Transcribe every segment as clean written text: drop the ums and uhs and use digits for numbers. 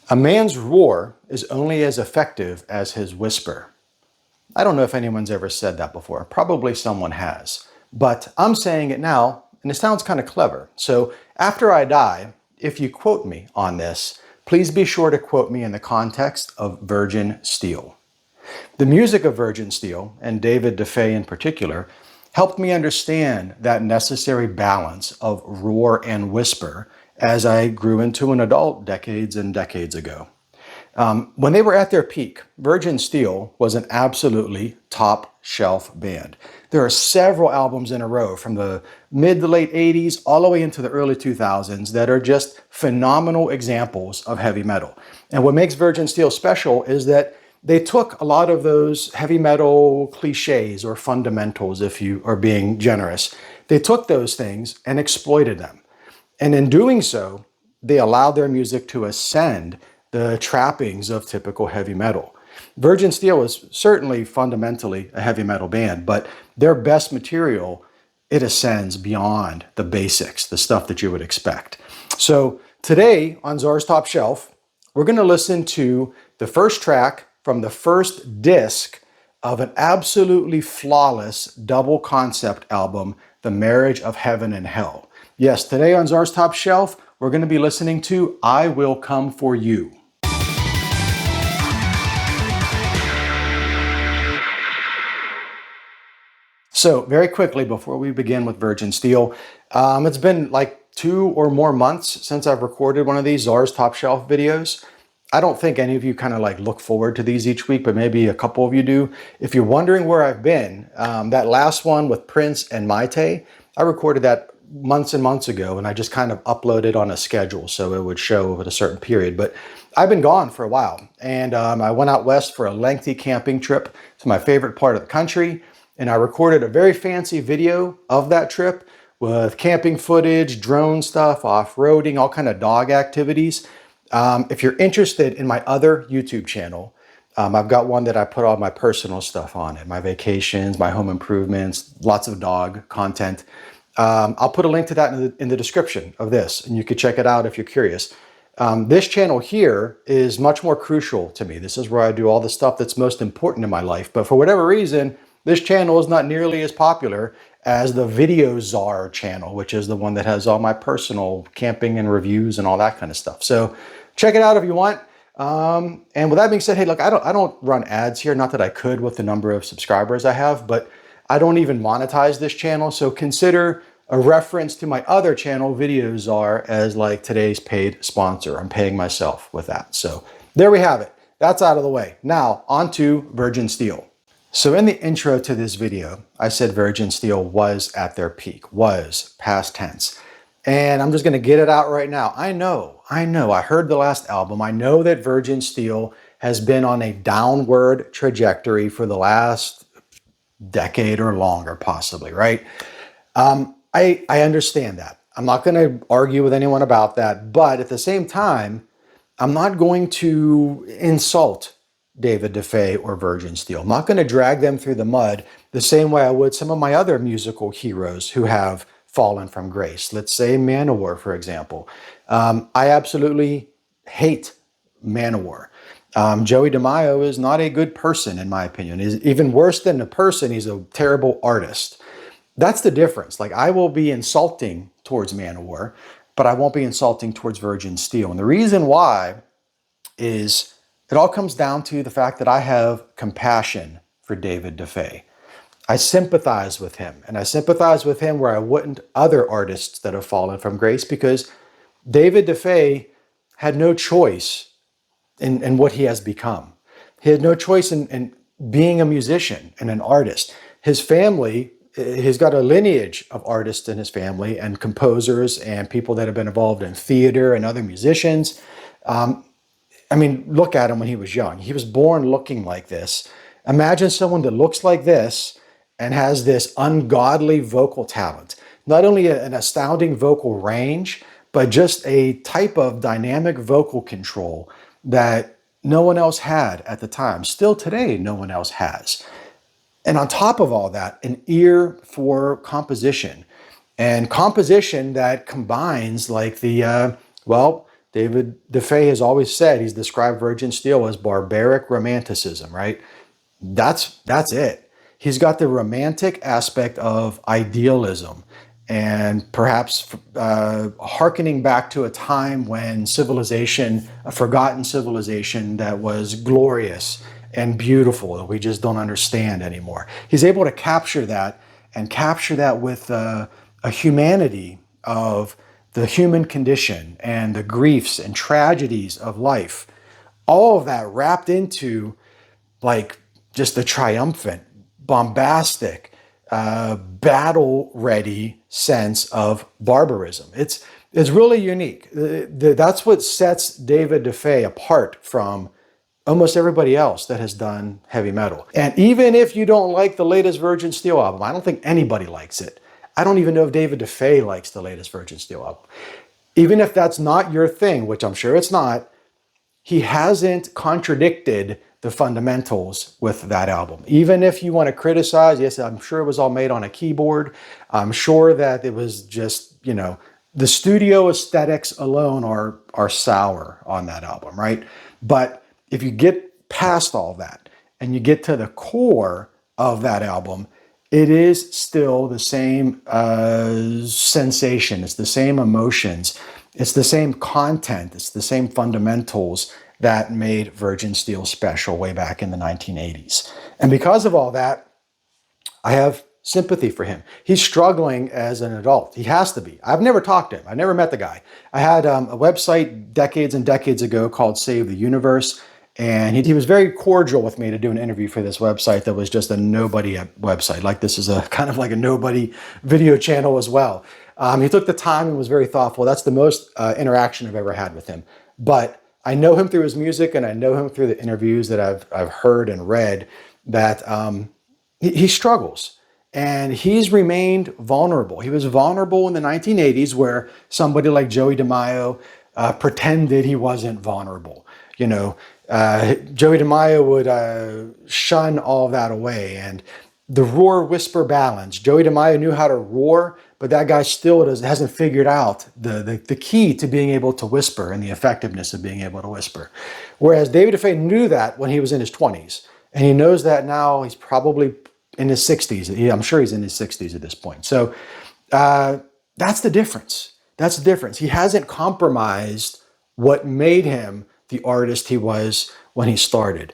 A man's roar is only as effective as his whisper. I don't know if anyone's ever said that before. Probably someone has. But I'm saying it now, and it sounds kind of clever. So after I die, if you quote me on this, please be sure to quote me in the context of Virgin Steele. The music of Virgin Steele, and David DeFay in particular, helped me understand that necessary balance of roar and whisper as I grew into an adult decades and decades ago. When they were at their peak, Virgin Steele was an absolutely top shelf band. There are several albums in a row from the mid to late 80s all the way into the early 2000s that are just phenomenal examples of heavy metal. And what makes Virgin Steele special is that they took a lot of those heavy metal cliches or fundamentals, if you are being generous. They took those things and exploited them. And in doing so, they allowed their music to ascend the trappings of typical heavy metal. Virgin Steele is certainly fundamentally a heavy metal band, but their best material, it ascends beyond the basics, the stuff that you would expect. So today on Zar's Top Shelf, we're going to listen to the first track from the first disc of an absolutely flawless double concept album, The Marriage of Heaven and Hell. Yes, today on Zar's Top Shelf, we're going to be listening to I Will Come For You. So very quickly, before we begin with Virgin Steele, it's been like 2 or more months since I've recorded one of these Zar's Top Shelf videos. I don't think any of you kind of like look forward to these each week, but maybe a couple of you do. If you're wondering where I've been, that last one with Prince and Maite, I recorded that months and months ago, and I just kind of uploaded on a schedule so it would show at a certain period. But I've been gone for a while, and I went out west for a lengthy camping trip to my favorite part of the country. And I recorded a very fancy video of that trip with camping footage, drone stuff, off-roading, all kind of dog activities. If you're interested in my other YouTube channel, I've got one that I put all my personal stuff on it, my vacations, my home improvements, lots of dog content. I'll put a link to that in the description of this, and you could check it out if you're curious. This channel here is much more crucial to me. This is where I do all the stuff that's most important in my life. But for whatever reason, this channel is not nearly as popular as the VideoZar channel, which is the one that has all my personal camping and reviews and all that kind of stuff. So check it out if you want. And with that being said, hey, look, I don't run ads here. Not that I could with the number of subscribers I have, but I don't even monetize this channel. So consider a reference to my other channel, VideoZar, as like today's paid sponsor. I'm paying myself with that. So there we have it. That's out of the way. Now on to Virgin Steele. So in the intro to this video, I said Virgin Steele was at their peak, was past tense. And I'm just going to get it out right now. I know, I heard the last album. I know that Virgin Steele has been on a downward trajectory for the last decade or longer, possibly, right? I understand that. I'm not going to argue with anyone about that. But at the same time, I'm not going to insult David DeFay or Virgin Steele. I'm not going to drag them through the mud the same way I would some of my other musical heroes who have fallen from grace. Let's say Manowar, for example. I absolutely hate Manowar. Joey DeMaio is not a good person, in my opinion. He's even worse than a person. He's a terrible artist. That's the difference. Like, I will be insulting towards Manowar, but I won't be insulting towards Virgin Steele. And the reason why is it all comes down to the fact that I have compassion for David DeFay. I sympathize with him, and I sympathize with him where I wouldn't other artists that have fallen from grace, because David DeFay had no choice in what he has become. He had no choice in being a musician and an artist. His family, he's got a lineage of artists in his family and composers and people that have been involved in theater and other musicians. I mean, look at him when he was young. He was born looking like this. Imagine someone that looks like this and has this ungodly vocal talent. Not only an astounding vocal range, but just a type of dynamic vocal control that no one else had at the time. Still today, no one else has. And on top of all that, an ear for composition. And composition that combines like the David DeFay has always said, he's described Virgin Steel as barbaric romanticism, right? That's it. He's got the romantic aspect of idealism and perhaps hearkening back to a time when civilization, a forgotten civilization that was glorious and beautiful that we just don't understand anymore. He's able to capture that and capture that with a humanity of the human condition and the griefs and tragedies of life. All of that wrapped into like just the triumphant, bombastic, battle-ready sense of barbarism. It's really unique. That's what sets David DeFay apart from almost everybody else that has done heavy metal. And even if you don't like the latest Virgin Steel album, I don't think anybody likes it. I don't even know if David DeFay likes the latest Virgin Steel album. Even if that's not your thing, which I'm sure it's not, he hasn't contradicted the fundamentals with that album. Even if you want to criticize, yes, I'm sure it was all made on a keyboard. I'm sure that it was just, you know, the studio aesthetics alone are sour on that album, right? But if you get past all that and you get to the core of that album, it is still the same sensation. It's the same emotions. It's the same content. It's the same fundamentals that made Virgin Steel special way back in the 1980s. And because of all that, I have sympathy for him. He's struggling as an adult. He has to be. I've never talked to him. I never met the guy. I had a website decades and decades ago called Save the Universe. And he was very cordial with me to do an interview for this website that was just a nobody website. Like this is a kind of like a nobody video channel as well. He took the time and was very thoughtful. That's the most interaction I've ever had with him. But I know him through his music and I know him through the interviews that I've heard and read that he struggles. And he's remained vulnerable. He was vulnerable in the 1980s where somebody like Joey DeMaio pretended he wasn't vulnerable. You know, Joey DeMaio would shun all that away. And the roar-whisper balance. Joey DeMaio knew how to roar, but that guy still hasn't figured out the key to being able to whisper and the effectiveness of being able to whisper. Whereas David DeFay knew that when he was in his 20s. And he knows that now he's probably in his 60s. I'm sure he's in his 60s at this point. So that's the difference. That's the difference. He hasn't compromised what made him the artist he was when he started.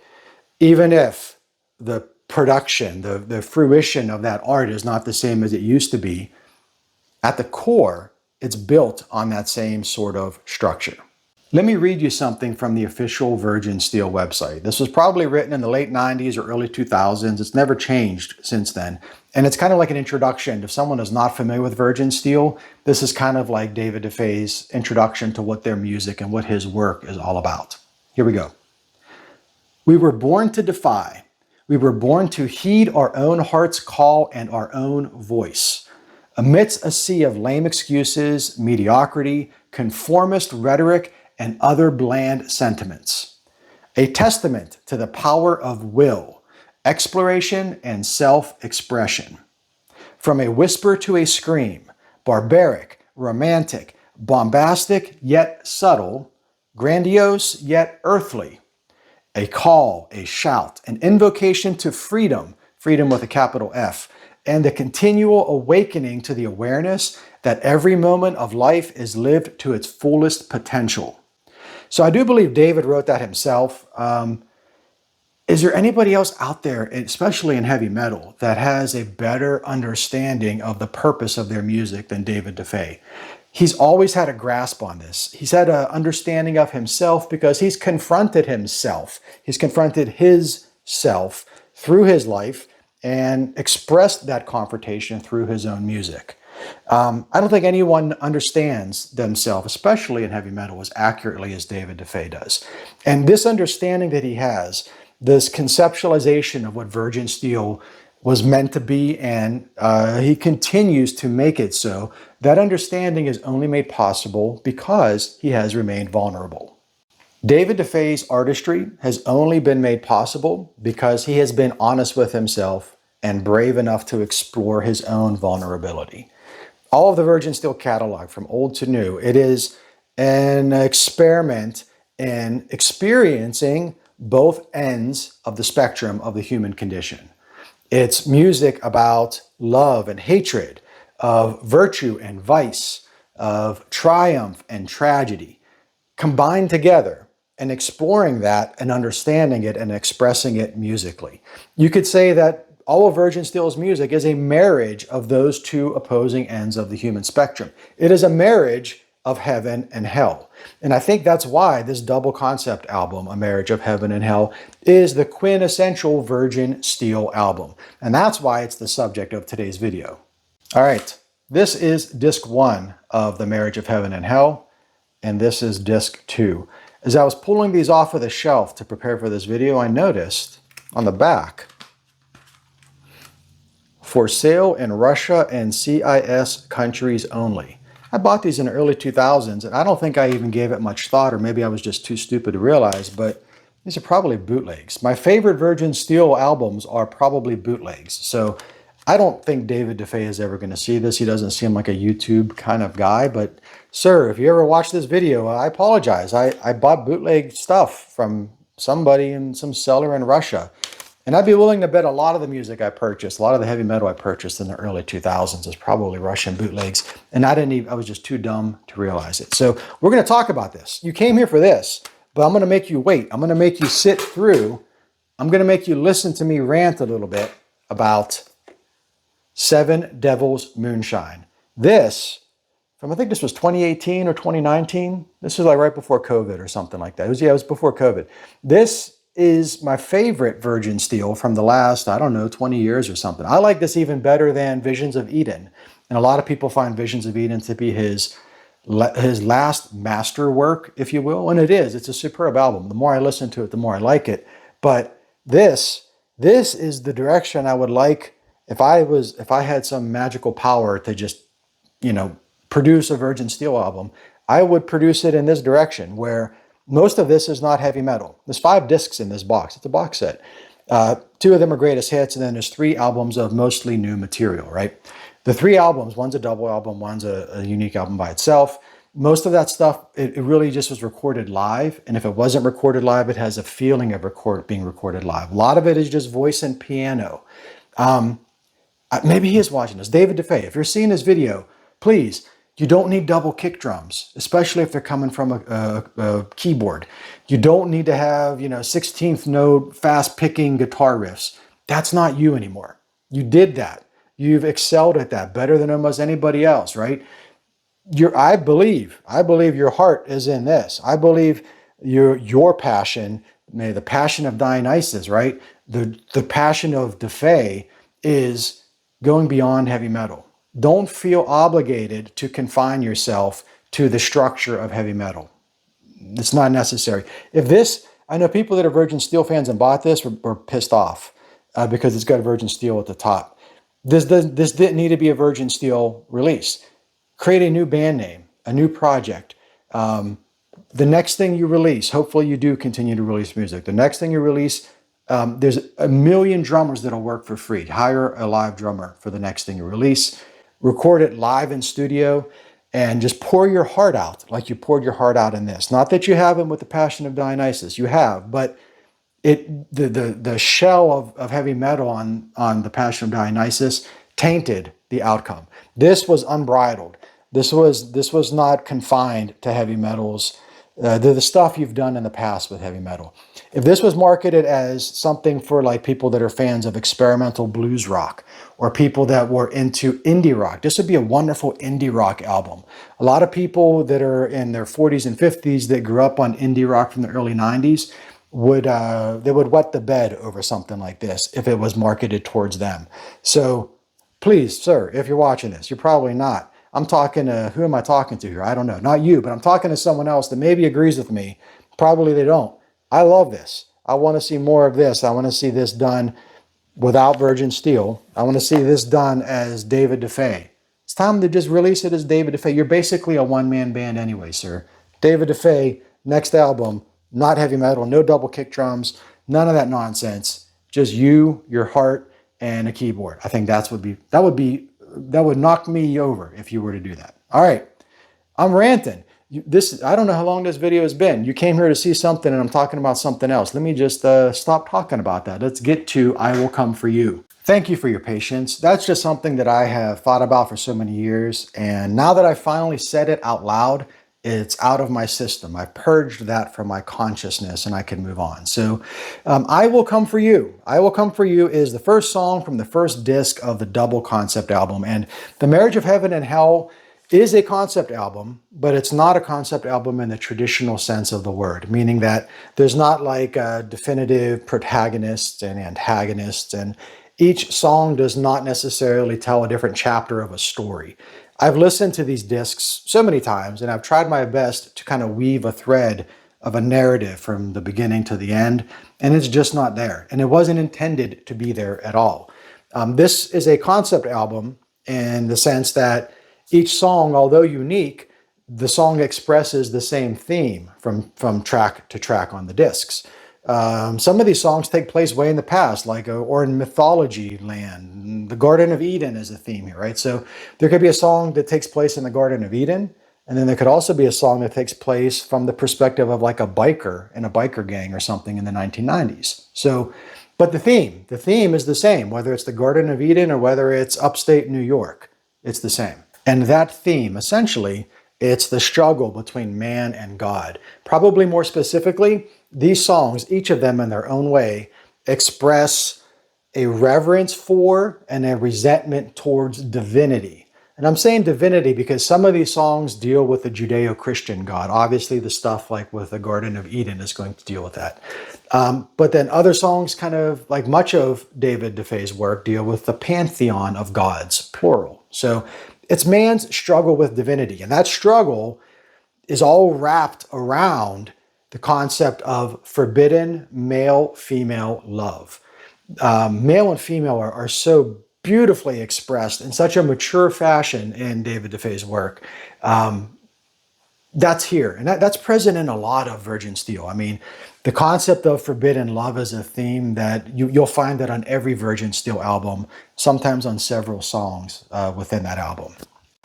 Even if the production, the fruition of that art is not the same as it used to be, at the core, it's built on that same sort of structure. Let me read you something from the official Virgin Steel website. This was probably written in the late 90s or early 2000s. It's never changed since then. And it's kind of like an introduction. If someone is not familiar with Virgin Steel, this is kind of like David DeFay's introduction to what their music and what his work is all about. Here we go. We were born to defy. We were born to heed our own heart's call and our own voice. Amidst a sea of lame excuses, mediocrity, conformist rhetoric, and other bland sentiments. A testament to the power of will, exploration, and self-expression. From a whisper to a scream, barbaric, romantic, bombastic yet subtle, grandiose yet earthly. A call, a shout, an invocation to freedom, freedom with a capital F, and the continual awakening to the awareness that every moment of life is lived to its fullest potential. So I do believe David wrote that himself. Is there anybody else out there, especially in heavy metal, that has a better understanding of the purpose of their music than David DeFay? He's always had a grasp on this. He's had an understanding of himself because he's confronted himself. He's confronted his self through his life and expressed that confrontation through his own music. I don't think anyone understands themselves, especially in heavy metal, as accurately as David DeFay does. And this understanding that he has, this conceptualization of what Virgin Steel was meant to be, and he continues to make it so, that understanding is only made possible because he has remained vulnerable. David DeFay's artistry has only been made possible because he has been honest with himself and brave enough to explore his own vulnerability. All of the Virgin Steel catalog, from old to new, it is and experiment in experiencing both ends of the spectrum of the human condition. It's music about love and hatred, of virtue and vice, of triumph and tragedy, combined together and exploring that and understanding it and expressing it musically. You could say that all of Virgin Steele's music is a marriage of those two opposing ends of the human spectrum. It is a marriage of heaven and hell. And I think that's why this double concept album, A Marriage of Heaven and Hell, is the quintessential Virgin Steele album. And that's why it's the subject of today's video. All right, this is disc 1 of The Marriage of Heaven and Hell, and this is disc 2. As I was pulling these off of the shelf to prepare for this video, I noticed on the back, for sale in Russia and CIS countries only. I bought these in the early 2000s, and I don't think I even gave it much thought, or maybe I was just too stupid to realize, but these are probably bootlegs. My favorite Virgin Steele albums are probably bootlegs. So I don't think David DeFay is ever going to see this. He doesn't seem like a YouTube kind of guy, but sir, if you ever watch this video, I apologize. I bought bootleg stuff from somebody in some seller in Russia. And I'd be willing to bet a lot of the music I purchased, a lot of the heavy metal I purchased in the early 2000s is probably Russian bootlegs. And I was just too dumb to realize it. So we're going to talk about this. You came here for this, but I'm going to make you wait. I'm going to make you sit through. I'm going to make you listen to me rant a little bit about Seven Devils Moonshine. This, I think this was 2018 or 2019. This was like right before COVID or something like that. It was before COVID. This is my favorite Virgin Steele from the last, I don't know, 20 years or something. I like this even better than Visions of Eden. And a lot of people find Visions of Eden to be his last master work, if you will. And it is. It's a superb album. The more I listen to it, the more I like it. But this is the direction I would like if I had some magical power to just, produce a Virgin Steele album. I would produce it in this direction where most of this is not heavy metal. There's 5 discs in this box. It's a box set. 2 of them are greatest hits, and then there's 3 albums of mostly new material, right? The 3 albums, one's a double album, one's a unique album by itself. Most of that stuff, it really just was recorded live. And if it wasn't recorded live, it has a feeling of being recorded live. A lot of it is just voice and piano. Maybe he is watching this. David DeFay, if you're seeing this video, please, you don't need double kick drums, especially if they're coming from a keyboard. You don't need to have, 16th note, fast picking guitar riffs. That's not you anymore. You did that. You've excelled at that better than almost anybody else, right? I believe your heart is in this. I believe your passion, the passion of Dionysus, right? The passion of DeFay is going beyond heavy metal. Don't feel obligated to confine yourself to the structure of heavy metal. It's not necessary. I know people that are Virgin Steele fans and bought this were pissed off because it's got a Virgin Steele at the top. This didn't need to be a Virgin Steele release. Create a new band name, a new project. The next thing you release, hopefully you do continue to release music. The next thing you release, there's a million drummers that'll work for free. Hire a live drummer for the next thing you release. Record it live in studio and just pour your heart out like you poured your heart out in this. Not that you haven't with the Passion of Dionysus. You have, but the shell of heavy metal on the Passion of Dionysus tainted the outcome. This was unbridled. This was not confined to heavy metals, the stuff you've done in the past with heavy metal. If this was marketed as something for like people that are fans of experimental blues rock or people that were into indie rock, this would be a wonderful indie rock album. A lot of people that are in their 40s and 50s that grew up on indie rock from the early 90s would wet the bed over something like this if it was marketed towards them. So please, sir, if you're watching this, you're probably not. I'm talking to, who am I talking to here? I don't know. Not you, but I'm talking to someone else that maybe agrees with me. Probably they don't. I love this. I want to see more of this. I want to see this done without Virgin Steele. I want to see this done as David DeFay. It's time to just release it as David DeFay. You're basically a one-man band anyway, sir. David DeFay, next album, not heavy metal, no double kick drums, none of that nonsense. Just you, your heart, and a keyboard. I think that would knock me over if you were to do that. All right, I'm ranting. I don't know how long this video has been. You came here to see something and I'm talking about something else. Let me just stop talking about that. Let's get to I Will Come For You. Thank you for your patience. That's just something that I have thought about for so many years. And now that I finally said it out loud, it's out of my system. I purged that from my consciousness and I can move on. So I Will Come For You. I Will Come For You is the first song from the first disc of the double concept album. And The Marriage of Heaven and Hell is a concept album, but it's not a concept album in the traditional sense of the word, meaning that there's not like a definitive protagonist and antagonist, and each song does not necessarily tell a different chapter of a story. I've listened to these discs so many times, and I've tried my best to kind of weave a thread of a narrative from the beginning to the end, and it's just not there. And it wasn't intended to be there at all. This is a concept album in the sense that each song, although unique, the song expresses the same theme from track to track on the discs. Some of these songs take place way in the past, or in mythology land. The Garden of Eden is a theme here, right? So there could be a song that takes place in the Garden of Eden, and then there could also be a song that takes place from the perspective of like a biker in a biker gang or something in the 1990s. So, but the theme is the same, whether it's the Garden of Eden or whether it's upstate New York, it's the same. And that theme, essentially, it's the struggle between man and God. Probably more specifically, these songs, each of them in their own way, express a reverence for and a resentment towards divinity. And I'm saying divinity because some of these songs deal with the Judeo-Christian God. Obviously, the stuff like with the Garden of Eden is going to deal with that. But then other songs, kind of like much of David Defay's work, deal with the pantheon of gods, plural. So it's man's struggle with divinity. And that struggle is all wrapped around the concept of forbidden male-female love. Male and female are so beautifully expressed in such a mature fashion in David Defay's work. That's here. And that's present in a lot of Virgin Steele. I mean, the concept of forbidden love is a theme that you'll find that on every Virgin Steele album, sometimes on several songs within that album.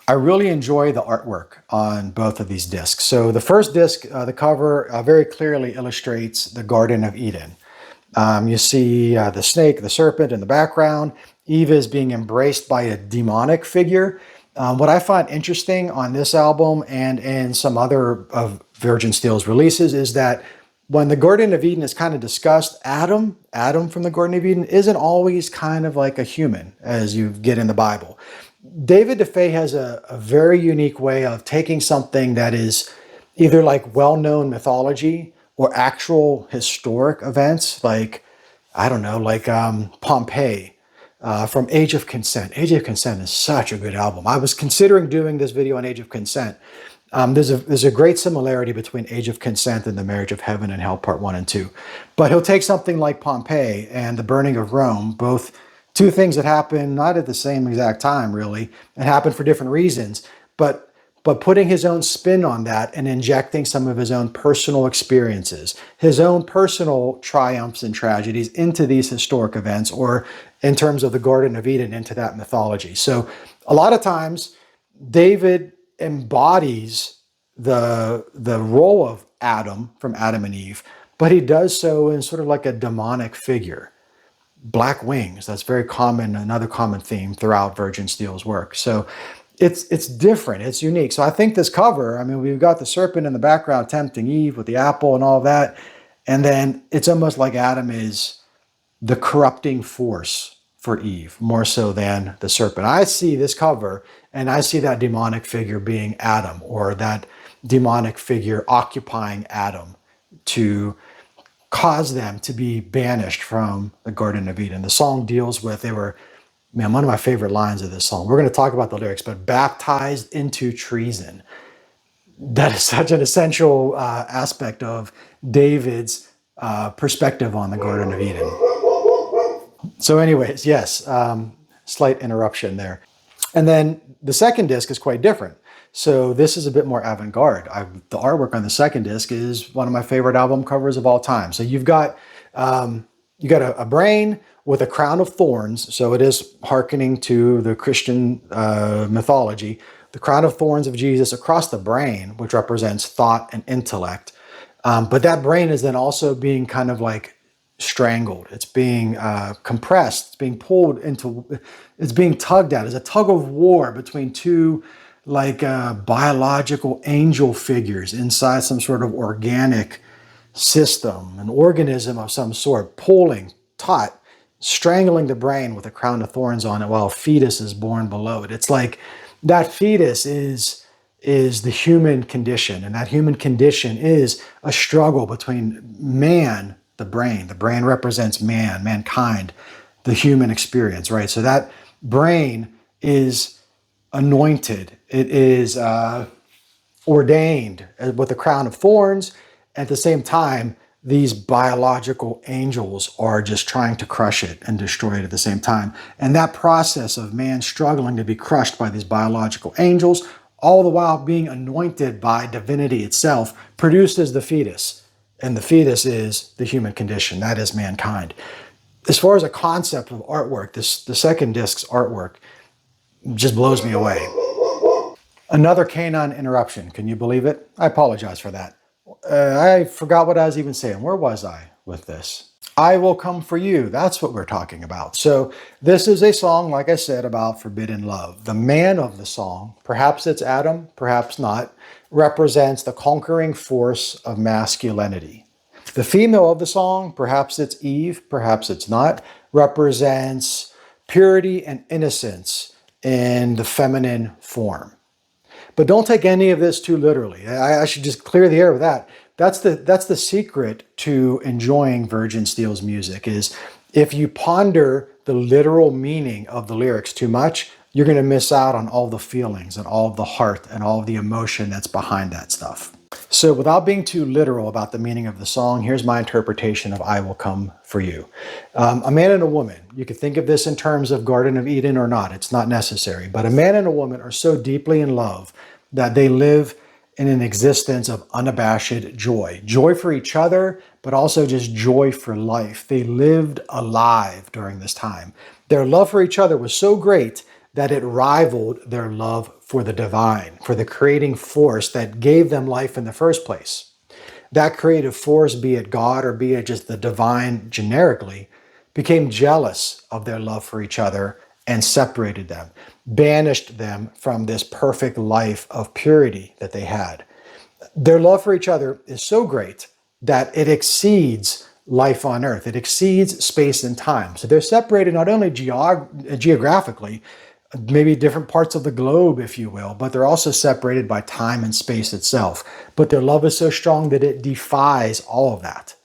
I really enjoy the artwork on both of these discs. So the first disc, the cover very clearly illustrates the Garden of Eden. You see the snake, the serpent in the background. Eve is being embraced by a demonic figure. What I find interesting on this album and in some other of Virgin Steele's releases is that when the Garden of Eden is kind of discussed, Adam from the Garden of Eden isn't always kind of like a human as you get in the Bible. David Defay has a very unique way of taking something that is either like well-known mythology or actual historic events, like, I don't know, like Pompeii from Age of Consent. Age of Consent is such a good album. I was considering doing this video on Age of Consent. There's a great similarity between Age of Consent and The Marriage of Heaven and Hell Part 1 and 2. But he'll take something like Pompeii and the burning of Rome, both two things that happen not at the same exact time, really, and happen for different reasons, but putting his own spin on that and injecting some of his own personal experiences, his own personal triumphs and tragedies into these historic events, or in terms of the Garden of Eden, into that mythology. So a lot of times, David embodies the role of Adam from Adam and Eve, but he does so in sort of like a demonic figure. Black wings, that's very common, another common theme throughout Virgin Steele's work. So it's different, it's unique. So I think this cover, I mean, we've got the serpent in the background tempting Eve with the apple and all that, and then it's almost like Adam is the corrupting force for Eve, more so than the serpent. I see this cover, and I see that demonic figure being Adam, or that demonic figure occupying Adam to cause them to be banished from the Garden of Eden. The song deals with, man, one of my favorite lines of this song. We're going to talk about the lyrics, but baptized into treason. That is such an essential aspect of David's perspective on the Garden of Eden. So anyways, yes, slight interruption there. And then the second disc is quite different. So this is a bit more avant-garde. The artwork on the second disc is one of my favorite album covers of all time. So you've got a brain with a crown of thorns. So it is hearkening to the Christian mythology. the crown of thorns of Jesus across the brain, which represents thought and intellect. But that brain is then also being kind of like strangled. It's being compressed. It's being pulled into, it's being tugged at. It's a tug of war between two like biological angel figures inside some sort of organic system, an organism of some sort, pulling, taut, strangling the brain with a crown of thorns on it while a fetus is born below it. It's like that fetus is the human condition, and that human condition is a struggle between man, the brain. The brain represents man, mankind, the human experience, right? So that brain is anointed. It is ordained with a crown of thorns. At the same time, these biological angels are just trying to crush it and destroy it at the same time. And that process of man struggling to be crushed by these biological angels, all the while being anointed by divinity itself, produces the fetus. And the fetus is the human condition. That is mankind. As far as a concept of artwork, the second disc's artwork just blows me away. Another canine interruption. Can you believe it? I apologize for that. I forgot what I was even saying. Where was I with this? I Will Come For You. That's what we're talking about. So this is a song, like I said, about forbidden love. The man of the song, perhaps it's Adam, perhaps not, represents the conquering force of masculinity. The female of the song, perhaps it's Eve, perhaps it's not, represents purity and innocence in the feminine form. But don't take any of this too literally. I should just clear the air with that. That's the secret to enjoying Virgin Steele's music, is if you ponder the literal meaning of the lyrics too much, you're going to miss out on all the feelings and all of the heart and all of the emotion that's behind that stuff. So without being too literal about the meaning of the song, here's my interpretation of I Will Come For You. A man and a woman, you could think of this in terms of Garden of Eden or not, it's not necessary, but a man and a woman are so deeply in love that they live in an existence of unabashed joy. Joy for each other, but also just joy for life. They lived alive during this time. Their love for each other was so great that it rivaled their love for the divine, for the creating force that gave them life in the first place. That creative force, be it God or be it just the divine generically, became jealous of their love for each other and separated them, banished them from this perfect life of purity that they had. Their love for each other is so great that it exceeds life on earth. It exceeds space and time. So they're separated not only geographically, maybe different parts of the globe, if you will, but they're also separated by time and space itself. But their love is so strong that it defies all of that.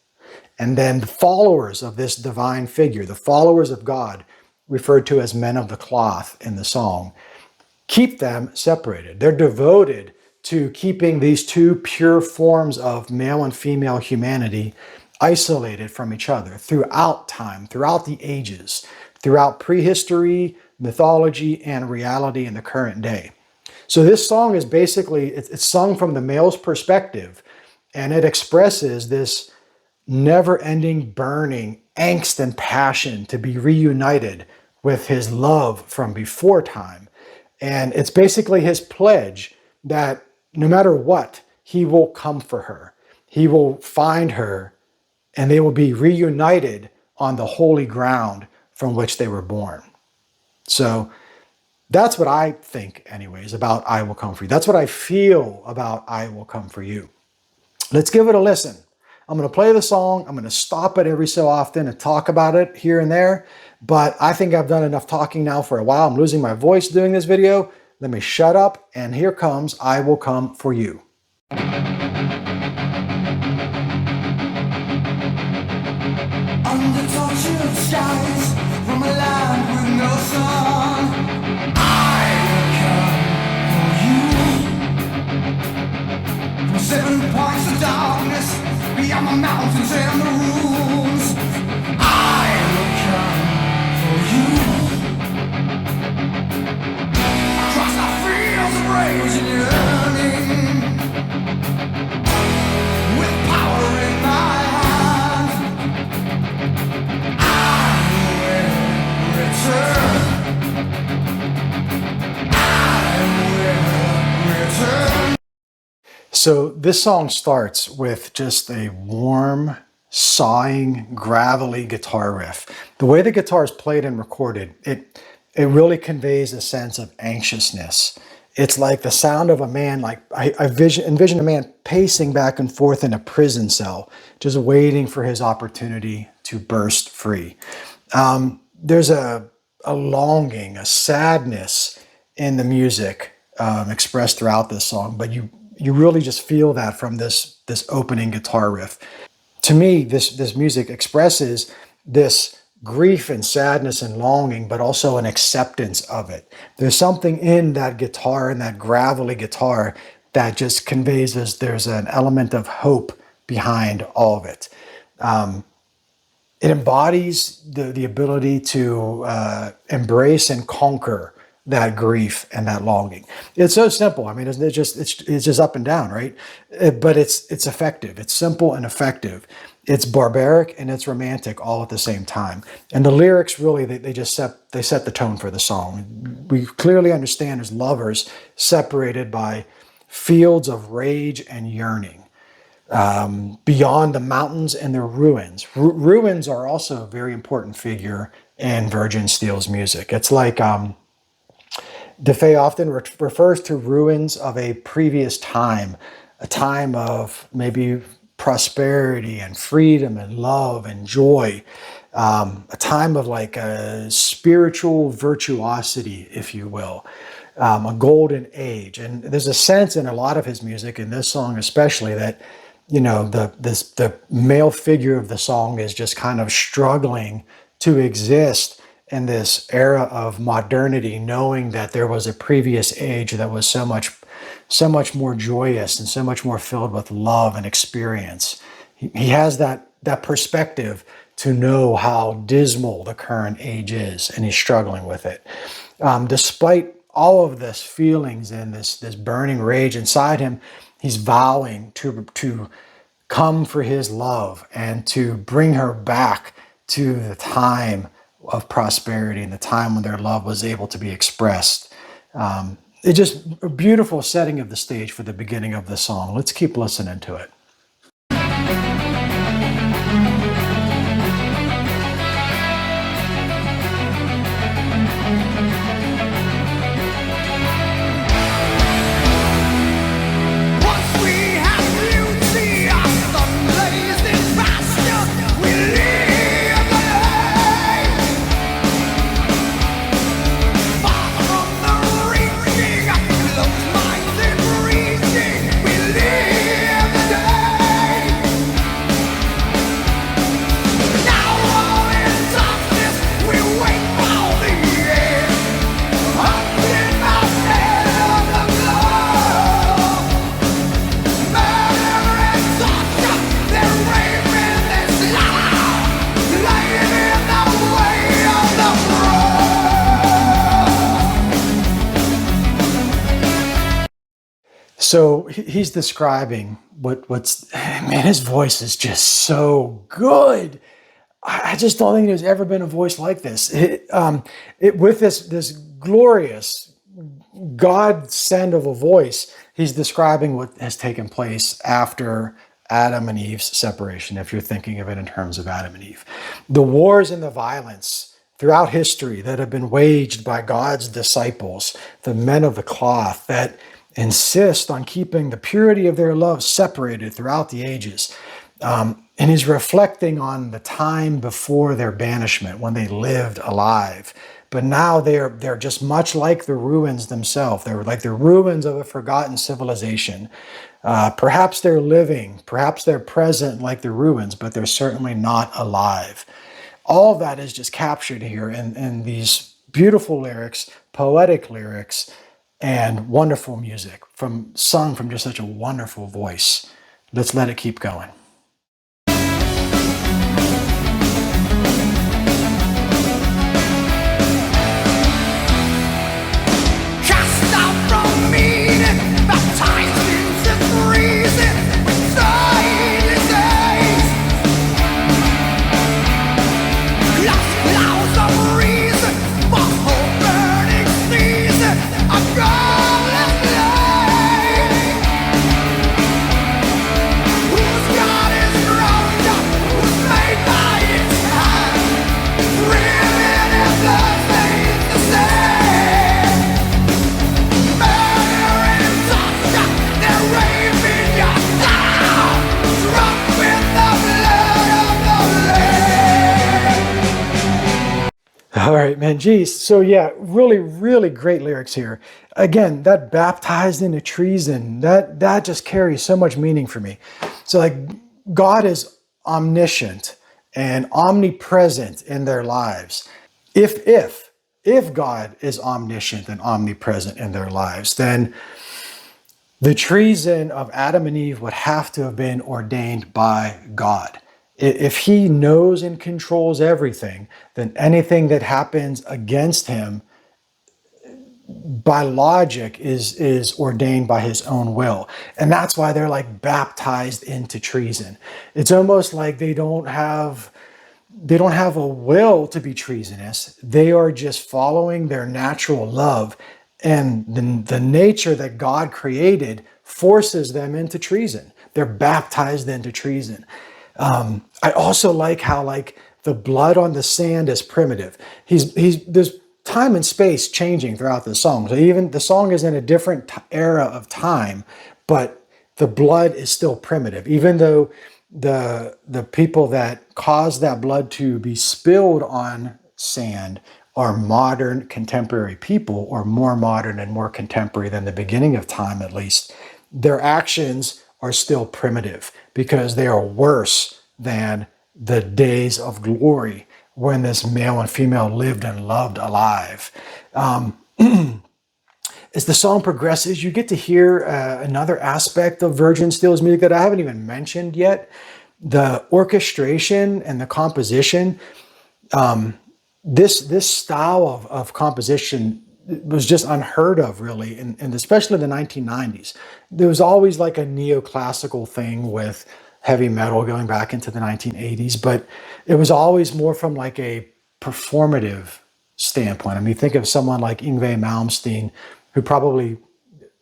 And then the followers of this divine figure, the followers of God, referred to as men of the cloth in the song, keep them separated. They're devoted to keeping these two pure forms of male and female humanity isolated from each other throughout time, throughout the ages, throughout prehistory, mythology, and reality in the current day. So this song is basically, it's sung from the male's perspective, and it expresses this never-ending burning angst and passion to be reunited with his love from before time. And it's basically his pledge that no matter what, he will come for her. He will find her, and they will be reunited on the holy ground from which they were born. So that's what I think, anyways, about I Will Come For You. That's what I feel about I Will Come For You. Let's give it a listen. I'm going to play the song. I'm going to stop it every so often and talk about it here and there. But I think I've done enough talking now for a while. I'm losing my voice doing this video. Let me shut up. And here comes I Will Come For You. Under tortured skies, from a land with no sun, I will come for you. From 7 points of darkness, beyond the mountains and the ruins, I will come for you. Across the fields of rage and yearning, with power in my hand, I will return. I will So this song starts with just a warm, sawing, gravelly guitar riff. The way the guitar is played and recorded, it really conveys a sense of anxiousness. It's like the sound of a man, like I envision a man pacing back and forth in a prison cell, just waiting for his opportunity to burst free. There's a longing, a sadness in the music expressed throughout this song, but you really just feel that from this opening guitar riff. To me, this music expresses this grief and sadness and longing, but also an acceptance of it. There's something in that guitar and that gravelly guitar that just conveys this. There's an element of hope behind all of it. It embodies the ability to embrace and conquer that grief and that longing. It's so simple. I mean, it's just up and down, right? But it's effective. It's simple and effective. It's barbaric and it's romantic all at the same time. And the lyrics really they set the tone for the song. We clearly understand as lovers separated by fields of rage and yearning. Beyond the mountains and their ruins. Ruins are also a very important figure in Virgin Steele's music. It's like DeFay often refers to ruins of a previous time, a time of maybe prosperity and freedom and love and joy, a time of like a spiritual virtuosity, if you will. A golden age. And there's a sense in a lot of his music, in this song especially, that the male figure of the song is just kind of struggling to exist in this era of modernity, knowing that there was a previous age that was so much more joyous and so much more filled with love and experience. He has that perspective to know how dismal the current age is, and he's struggling with it. Despite all of this feelings and this burning rage inside him, he's vowing to come for his love and to bring her back to the time of prosperity and the time when their love was able to be expressed. It's just a beautiful setting of the stage for the beginning of the song. Let's keep listening to it. So he's describing man, his voice is just so good. I just don't think there's ever been a voice like this. With this glorious God send of a voice, he's describing what has taken place after Adam and Eve's separation, if you're thinking of it in terms of Adam and Eve. The wars and the violence throughout history that have been waged by God's disciples, the men of the cloth, that insist on keeping the purity of their love separated throughout the ages. And he's reflecting on the time before their banishment, when they lived alive. But now they're just much like the ruins themselves. They're like the ruins of a forgotten civilization. Perhaps they're living, perhaps they're present like the ruins, but they're certainly not alive. All of that is just captured here in these beautiful lyrics, poetic lyrics, and wonderful music sung from just such a wonderful voice. Let's let it keep going. All right, man. Geez. So yeah, really, really great lyrics here. Again, that baptized into treason, that just carries so much meaning for me. So like God is omniscient and omnipresent in their lives. If God is omniscient and omnipresent in their lives, then the treason of Adam and Eve would have to have been ordained by God. If he knows and controls everything, then anything that happens against him by logic is ordained by his own will. And that's why they're like baptized into treason. It's almost like they don't have a will to be treasonous. They are just following their natural love. And the nature that God created forces them into treason. They're baptized into treason. I also like how like the blood on the sand is primitive. There's time and space changing throughout the song. So even the song is in a different era of time, but the blood is still primitive, even though the people that caused that blood to be spilled on sand are modern contemporary people, or more modern and more contemporary than the beginning of time at least. Their actions are still primitive because they are worse than the days of glory when this male and female lived and loved alive. As the song progresses, you get to hear another aspect of Virgin Steele's music that I haven't even mentioned yet. The orchestration and the composition. This style of composition was just unheard of, really, and especially in the 1990s. There was always like a neoclassical thing with heavy metal going back into the 1980s, but it was always more from like a performative standpoint. I mean, think of someone like Yngwie Malmsteen, who probably,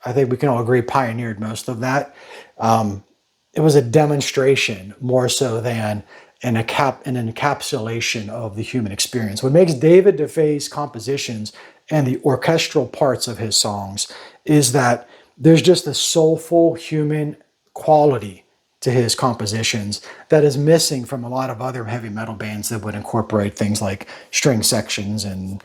I think we can all agree, pioneered most of that. It was a demonstration more so than an encapsulation of the human experience. What makes David DeFe's compositions and the orchestral parts of his songs is that there's just a soulful human quality to his compositions that is missing from a lot of other heavy metal bands that would incorporate things like string sections and,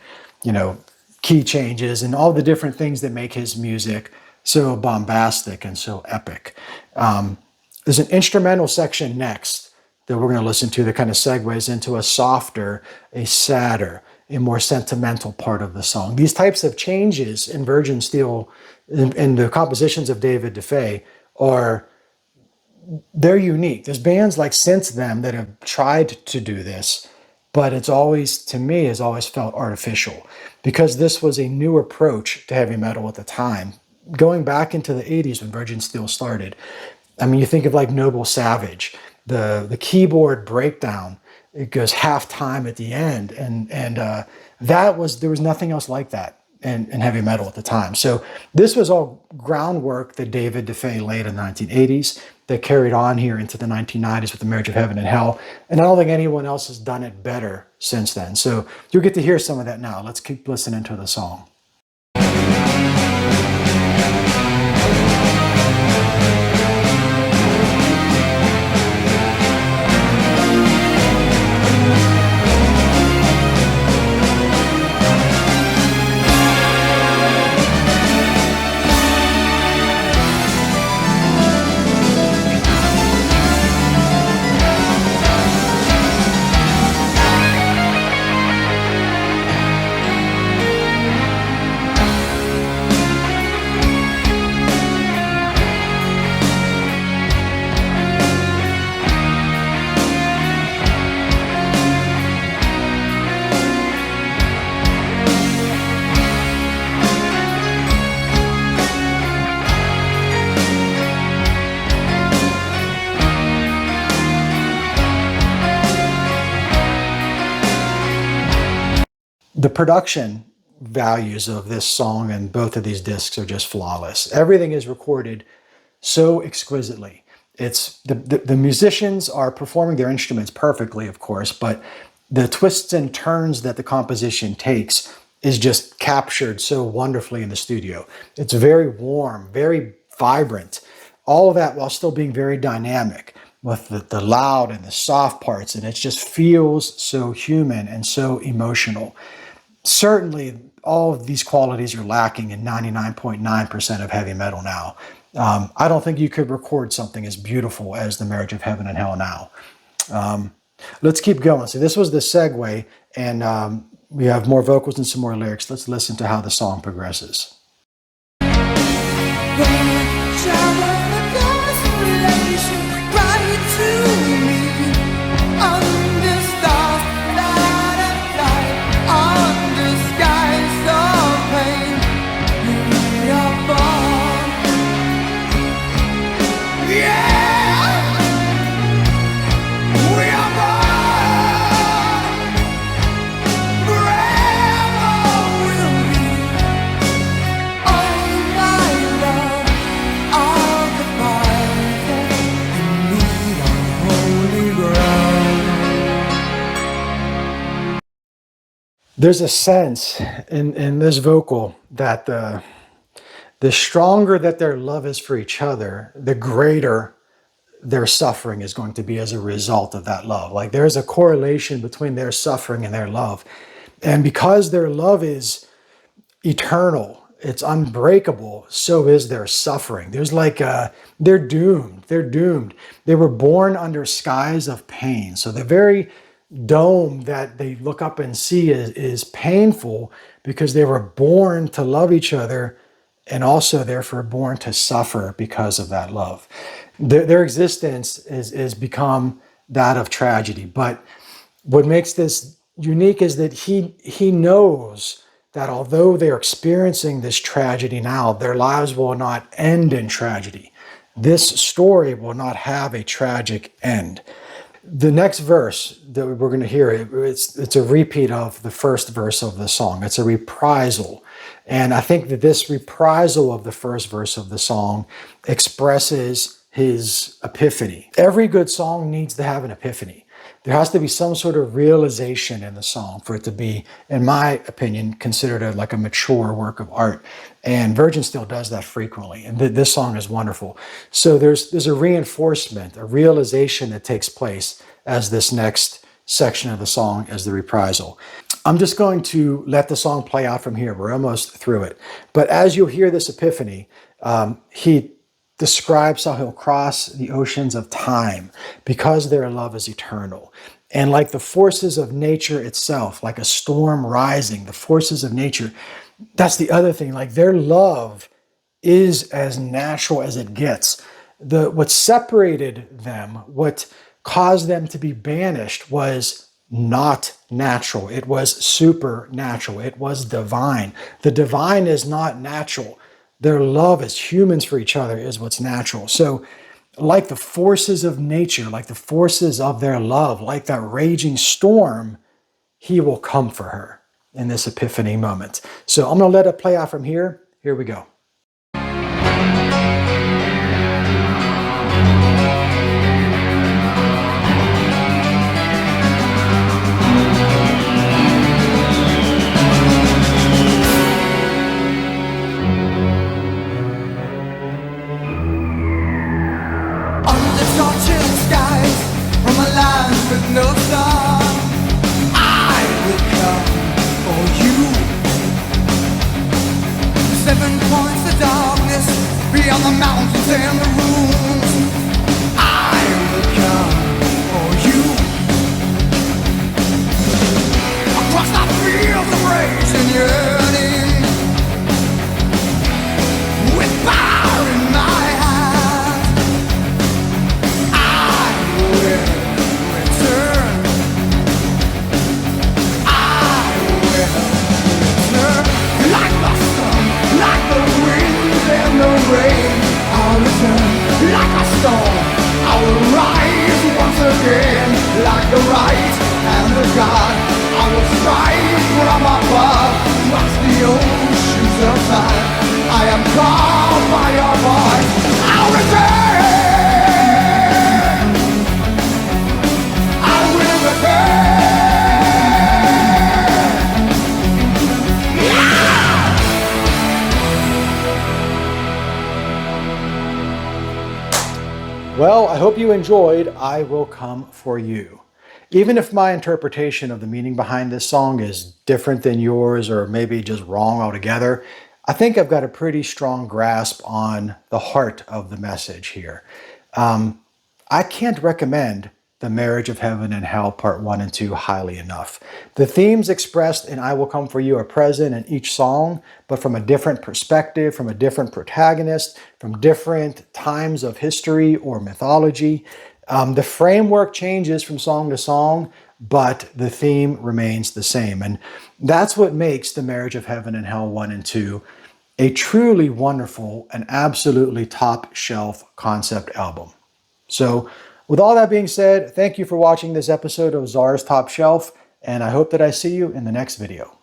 key changes and all the different things that make his music so bombastic and so epic. There's an instrumental section next that we're going to listen to that kind of segues into a softer, a sadder, a more sentimental part of the song. These types of changes in Virgin Steele and the compositions of David DeFe they're unique. There's bands like since them that have tried to do this, but it's always, to me, has always felt artificial because this was a new approach to heavy metal at the time. Going back into the 80s when Virgin Steele started, I mean, you think of like Noble Savage, the keyboard breakdown, it goes half time at the end. And there was nothing else like that in heavy metal at the time. So this was all groundwork that David DeFe laid in the 1980s that carried on here into the 1990s with the Marriage of Heaven and Hell. And I don't think anyone else has done it better since then. So you'll get to hear some of that now. Let's keep listening to the song. The production values of this song and both of these discs are just flawless. Everything is recorded so exquisitely. It's the musicians are performing their instruments perfectly, of course, but the twists and turns that the composition takes is just captured so wonderfully in the studio. It's very warm, very vibrant, all of that while still being very dynamic with the loud and the soft parts, and it just feels so human and so emotional. certainly all of these qualities are lacking in 99.9% of heavy metal now. I don't think you could record something as beautiful as The Marriage of Heaven and Hell now. Let's keep going. So this was the segue, and we have more vocals and some more lyrics. Let's listen to how the song progresses. There's a sense in this vocal that the stronger that their love is for each other, the greater their suffering is going to be as a result of that love. Like there's a correlation between their suffering and their love. And because their love is eternal, it's unbreakable, so is their suffering. There's like they're doomed. They're doomed. They were born under skies of pain. So the very dome that they look up and see is painful because they were born to love each other and also therefore born to suffer because of that love. Their existence is become that of tragedy. But what makes this unique is that he knows that although they're experiencing this tragedy now, their lives will not end in tragedy. This story will not have a tragic end. The next verse that we're going to hear, it's a repeat of the first verse of the song. It's a reprisal. And I think that this reprisal of the first verse of the song expresses his epiphany. Every good song needs to have an epiphany. There has to be some sort of realization in the song for it to be, in my opinion, considered like a mature work of art. And Virgin Steele does that frequently. And this song is wonderful. So there's a reinforcement, a realization that takes place as this next section of the song as the reprisal. I'm just going to let the song play out from here. We're almost through it. But as you'll hear this epiphany, he describes how he'll cross the oceans of time because their love is eternal. And like the forces of nature itself, like a storm rising, the forces of nature, that's the other thing. Like their love is as natural as it gets. What separated them, what caused them to be banished was not natural. It was supernatural. It was divine. The divine is not natural. Their love as humans for each other is what's natural. So like the forces of nature, like the forces of their love, like that raging storm, he will come for her in this epiphany moment. So I'm going to let it play out from here. Here we go. No star, I will come for you. 7 points of darkness beyond the mountains and the ruins. I will come for you. Across the fields of rage and yearning, with fire in my hands, I will. Like a storm, I will rise once again. Like the right and the God, I will strike from above. Watch the oceans of time. I am called by your voice. I'll return. I will return. Well, I hope you enjoyed I Will Come For You. even if my interpretation of the meaning behind this song is different than yours or maybe just wrong altogether, I think I've got a pretty strong grasp on the heart of the message here. I can't recommend The Marriage of Heaven and Hell Part 1 and 2 highly enough. The themes expressed in I Will Come For You are present in each song, but from a different perspective, from a different protagonist, from different times of history or mythology. The framework changes from song to song, but the theme remains the same. And that's what makes The Marriage of Heaven and Hell 1 and 2 a truly wonderful and absolutely top shelf concept album. So with all that being said, thank you for watching this episode of Zar's Top Shelf, and I hope that I see you in the next video.